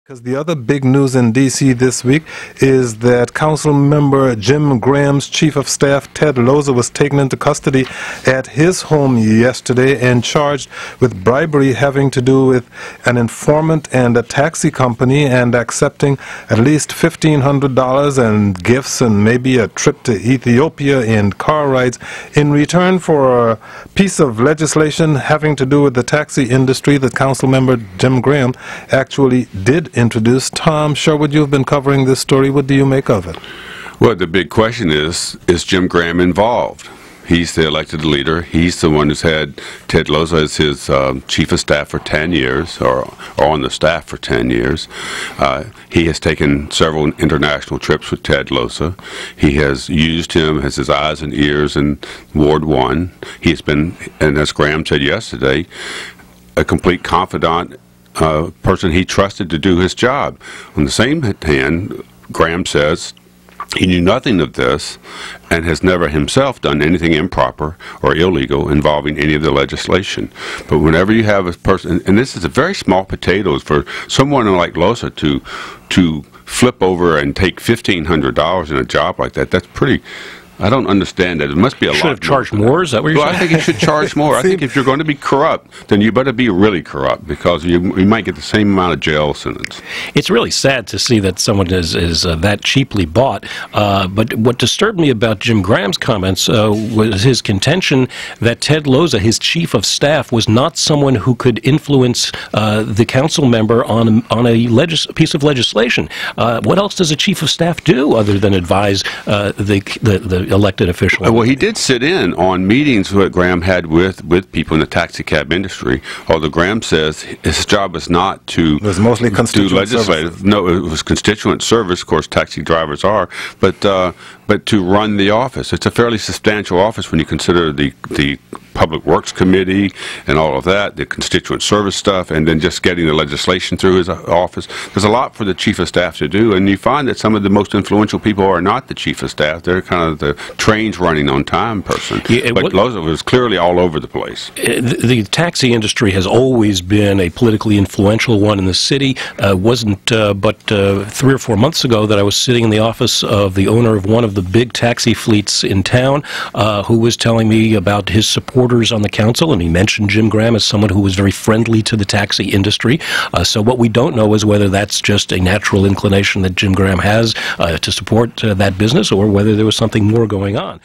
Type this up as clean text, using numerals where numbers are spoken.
Because the other big news in D.C. this week is that Councilmember Jim Graham's Chief of Staff, Ted Loza, was taken into custody at his home yesterday and charged with bribery having to do with an informant and a taxi company and accepting at least $1,500 and gifts and maybe a trip to Ethiopia and car rides in return for a piece of legislation having to do with the taxi industry that Councilmember Jim Graham actually did introduce. Tom Sherwood, you've been covering this story. What do you make of it? Well, the big question is Jim Graham involved? He's the elected leader. He's the one who's had Ted Loza as his chief of staff for 10 years, or on the staff for 10 years. He has taken several international trips with Ted Loza. He has used him as his eyes and ears in Ward 1. He's been, and as Graham said yesterday, a complete confidant, person he trusted to do his job. On the same hand, Graham says he knew nothing of this and has never himself done anything improper or illegal involving any of the legislation. But whenever you have a person, and this is a very small potatoes for someone like Loza to flip over and take $1,500 in a job like that, that's pretty. I don't understand that. It must be a lot. Should have charged more? Is that what you're saying? Well, I think he should charge more. I think if you're going to be corrupt, then you better be really corrupt, because you might get the same amount of jail sentence. It's really sad to see that someone is that cheaply bought. But what disturbed me about Jim Graham's comments was his contention that Ted Loza, his chief of staff, was not someone who could influence the council member on a piece of legislation. What else does a chief of staff do other than advise the elected official? Well, he did sit in on meetings that Graham had with people in the taxi cab industry, although Graham says his job was not to it was mostly constituent services. No, it was constituent service, of course taxi drivers are, but to run the office. It's a fairly substantial office when you consider the Public Works Committee and all of that, the constituent service stuff, and then just getting the legislation through his office. There's a lot for the chief of staff to do, and you find that some of the most influential people are not the chief of staff. They're kind of the trains running on time person. Yeah, but Loza was clearly all over the place. The taxi industry has always been a politically influential one in the city. Wasn't but 3 or 4 months ago that I was sitting in the office of the owner of one of the big taxi fleets in town, who was telling me about his supporters on the council, and he mentioned Jim Graham as someone who was very friendly to the taxi industry. So what we don't know is whether that's just a natural inclination that Jim Graham has to support that business, or whether there was something more going on.